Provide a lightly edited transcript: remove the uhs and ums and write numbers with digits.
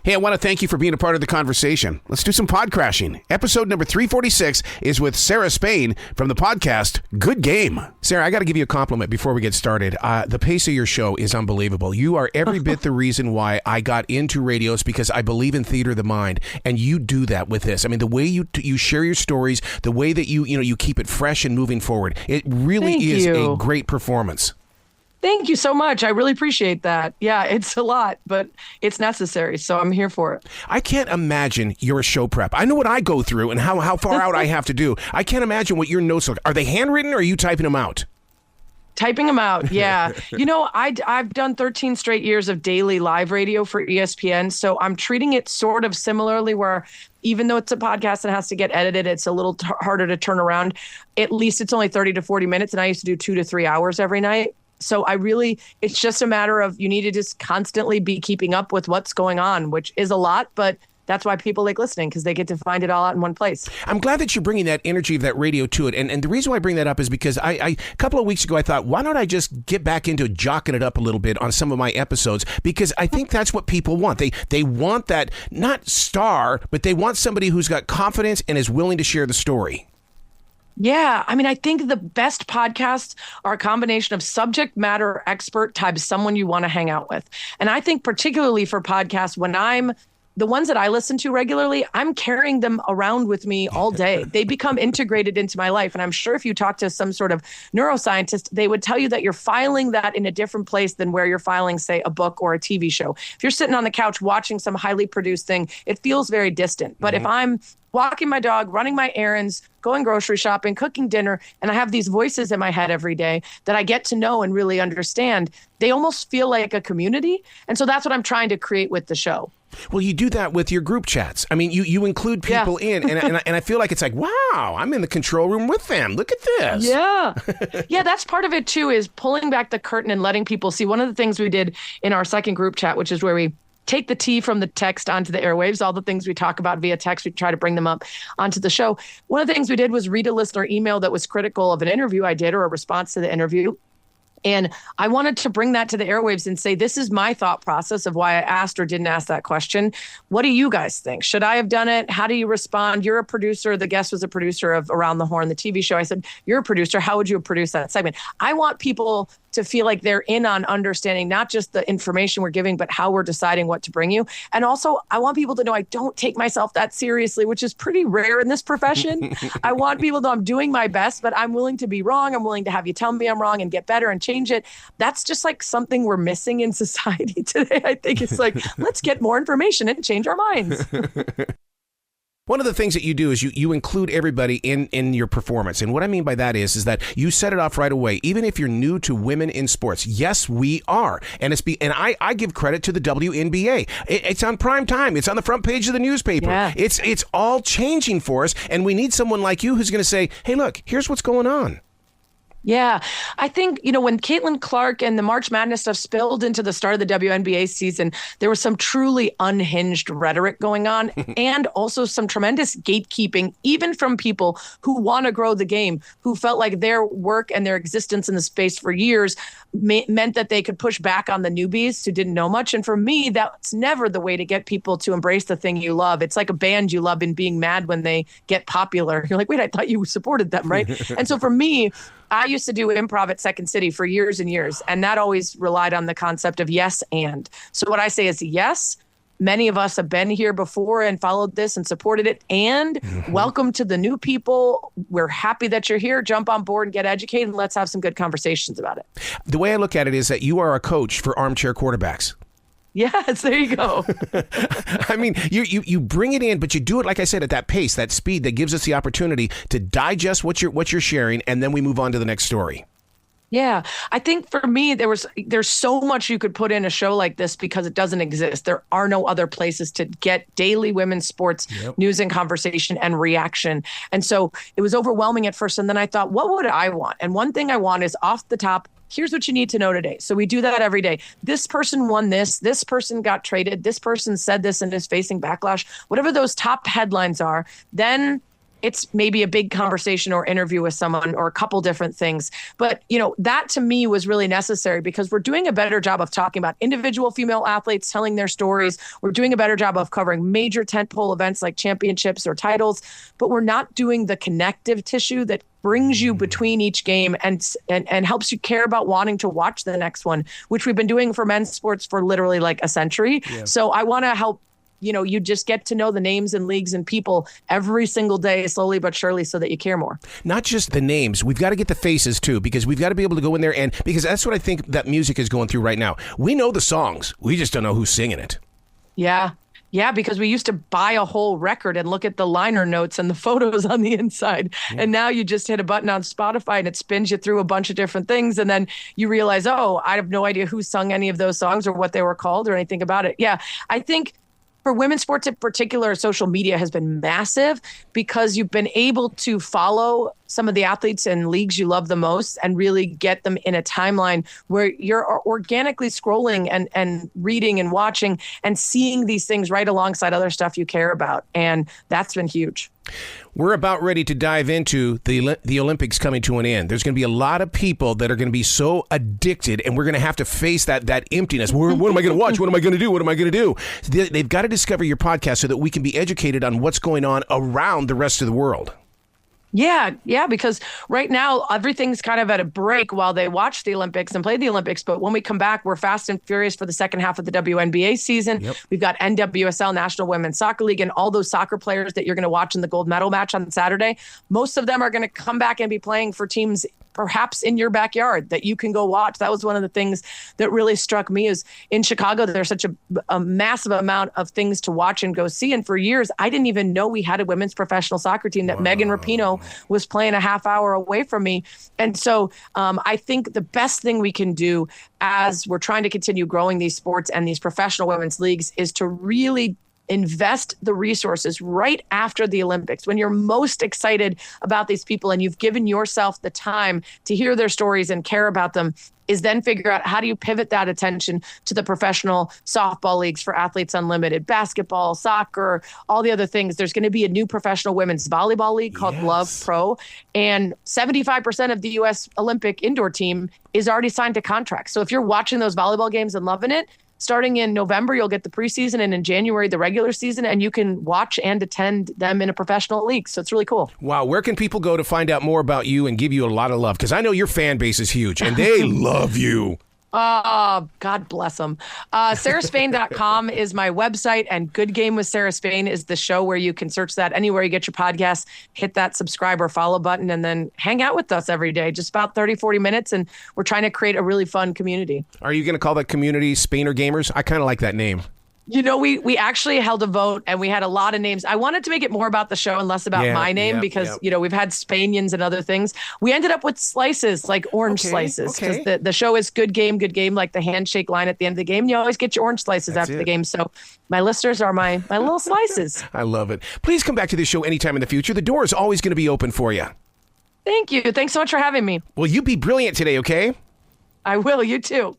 Hey, I want to thank you for being a part of the conversation. Let's do some pod crashing. Episode number 346 is with Sarah Spain from the podcast Good Game. Sarah, I got to give you a compliment before we get started. The pace of your show is unbelievable. You are every bit the reason why I got into radio is because I believe in theater of the mind, and you do that with this. I mean, the way you share your stories, the way that you keep it fresh and moving forward, it really is a great performance. Thank you so much. I really appreciate that. Yeah, it's a lot, but it's necessary, so I'm here for it. I can't imagine your show prep. I know what I go through and how far out I have to do. I can't imagine what your notes look. Are they handwritten or are you typing them out? Typing them out, yeah. I've done 13 straight years of daily live radio for ESPN, so I'm treating it sort of similarly where even though it's a podcast and has to get edited, it's a little harder to turn around. At least it's only 30 to 40 minutes, and I used to do 2 to 3 hours every night. So it's just a matter of you need to just constantly be keeping up with what's going on, which is a lot, but that's why people like listening, because they get to find it all out in one place. I'm glad that you're bringing that energy of that radio to it. And the reason why I bring that up is because a couple of weeks ago, I thought, why don't I just get back into jocking it up a little bit on some of my episodes? Because I think that's what people want. They want that, not star, but they want somebody who's got confidence and is willing to share the story. Yeah. I mean, I think the best podcasts are a combination of subject matter expert type, someone you want to hang out with. And I think particularly for podcasts, the ones that I listen to regularly, I'm carrying them around with me all day. They become integrated into my life. And I'm sure if you talk to some sort of neuroscientist, they would tell you that you're filing that in a different place than where you're filing, say, a book or a TV show. If you're sitting on the couch watching some highly produced thing, it feels very distant. But if I'm walking my dog, running my errands, going grocery shopping, cooking dinner, and I have these voices in my head every day that I get to know and really understand, they almost feel like a community. And so that's what I'm trying to create with the show. Well, you do that with your group chats. I mean, you include people in, and I feel like it's like, wow, I'm in the control room with them. Look at this. Yeah. Yeah, that's part of it, too, is pulling back the curtain and letting people see. One of the things we did in our second group chat, which is where we take the tea from the text onto the airwaves, all the things we talk about via text, we try to bring them up onto the show. One of the things we did was read a listener email that was critical of an interview I did or a response to the interview. And I wanted to bring that to the airwaves and say, this is my thought process of why I asked or didn't ask that question. What do you guys think? Should I have done it? How do you respond? You're a producer. The guest was a producer of Around the Horn, the TV show. I said, you're a producer. How would you have produced that segment? I want people to feel like they're in on understanding not just the information we're giving, but how we're deciding what to bring you. And also, I want people to know I don't take myself that seriously, which is pretty rare in this profession. I want people to know I'm doing my best, but I'm willing to be wrong. I'm willing to have you tell me I'm wrong and get better and change it. That's just like something we're missing in society today. I think it's like, let's get more information and change our minds. One of the things that you do is you include everybody in your performance. And what I mean by that is that you set it off right away. Even if you're new to women in sports, yes, we are. And I give credit to the WNBA. It's on prime time. It's on the front page of the newspaper. Yeah. It's all changing for us. And we need someone like you who's going to say, hey, look, here's what's going on. Yeah, I think, when Caitlin Clark and the March Madness stuff spilled into the start of the WNBA season, there was some truly unhinged rhetoric going on and also some tremendous gatekeeping, even from people who want to grow the game, who felt like their work and their existence in the space for years meant that they could push back on the newbies who didn't know much. And for me, that's never the way to get people to embrace the thing you love. It's like a band you love and being mad when they get popular. You're like, wait, I thought you supported them, right? And so for me, I used to do improv at Second City for years and years, and that always relied on the concept of yes and. So what I say is yes, many of us have been here before and followed this and supported it, and welcome to the new people. We're happy that you're here. Jump on board and get educated, and let's have some good conversations about it. The way I look at it is that you are a coach for armchair quarterbacks. Yes, there you go. I mean, you bring it in, but you do it, like I said, at that pace, that speed that gives us the opportunity to digest what you're sharing, and then we move on to the next story. Yeah, I think for me, there's so much you could put in a show like this because it doesn't exist. There are no other places to get daily women's sports news and conversation and reaction. And so it was overwhelming at first. And then I thought, what would I want? And one thing I want is off the top, here's what you need to know today. So we do that every day. This person won this person got traded, this person said this and is facing backlash, whatever those top headlines are. Then it's maybe a big conversation or interview with someone or a couple different things. But, that to me was really necessary because we're doing a better job of talking about individual female athletes, telling their stories. We're doing a better job of covering major tentpole events like championships or titles, but we're not doing the connective tissue that brings you between each game and helps you care about wanting to watch the next one, which we've been doing for men's sports for literally like a century. Yeah. So I want to help, you just get to know the names and leagues and people every single day, slowly but surely, so that you care more. Not just the names. We've got to get the faces too, because we've got to be able to go in there because that's what I think that music is going through right now. We know the songs. We just don't know who's singing it. Yeah. Yeah, because we used to buy a whole record and look at the liner notes and the photos on the inside. Yeah. And now you just hit a button on Spotify and it spins you through a bunch of different things. And then you realize, oh, I have no idea who sung any of those songs or what they were called or anything about it. Yeah, I think for women's sports in particular, social media has been massive because you've been able to follow some of the athletes and leagues you love the most and really get them in a timeline where you're organically scrolling and reading and watching and seeing these things right alongside other stuff you care about. And that's been huge. We're about ready to dive into the Olympics coming to an end. There's going to be a lot of people that are going to be so addicted, and we're going to have to face that emptiness. What am I going to watch? What am I going to do? What am I going to do? They've got to discover your podcast so that we can be educated on what's going on around the rest of the world. Yeah, because right now everything's kind of at a break while they watch the Olympics and play the Olympics. But when we come back, we're fast and furious for the second half of the WNBA season. Yep. We've got NWSL, National Women's Soccer League, and all those soccer players that you're going to watch in the gold medal match on Saturday. Most of them are going to come back and be playing for teams perhaps in your backyard that you can go watch. That was one of the things that really struck me is in Chicago, there's such a massive amount of things to watch and go see. And for years, I didn't even know we had a women's professional soccer team, that Megan Rapinoe was playing a half hour away from me. And so I think the best thing we can do as we're trying to continue growing these sports and these professional women's leagues is to really invest the resources right after the Olympics when you're most excited about these people and you've given yourself the time to hear their stories and care about them, is then figure out how do you pivot that attention to the professional softball leagues for Athletes Unlimited, basketball, soccer, all the other things. There's going to be a new professional women's volleyball league called Love Pro, and 75% of the U.S. Olympic indoor team is already signed to contract. So if you're watching those volleyball games and loving it, starting in November, you'll get the preseason, and in January, the regular season, and you can watch and attend them in a professional league. So it's really cool. Wow. Where can people go to find out more about you and give you a lot of love? Because I know your fan base is huge, and they love you. God bless them. SarahSpain.com is my website, and Good Game with Sarah Spain is the show where you can search that anywhere you get your podcasts, hit that subscribe or follow button, and then hang out with us every day, just about 30, 40 minutes. And we're trying to create a really fun community. Are you going to call that community Spainer Gamers? I kind of like that name. We actually held a vote and we had a lot of names. I wanted to make it more about the show and less about my name because, we've had Spanians and other things. We ended up with slices, like orange slices, because the show is good game, like the handshake line at the end of the game. You always get your orange slices after the game. So my listeners are my little slices. I love it. Please come back to this show anytime in the future. The door is always going to be open for you. Thank you. Thanks so much for having me. Well, you be brilliant today, okay? I will. You too.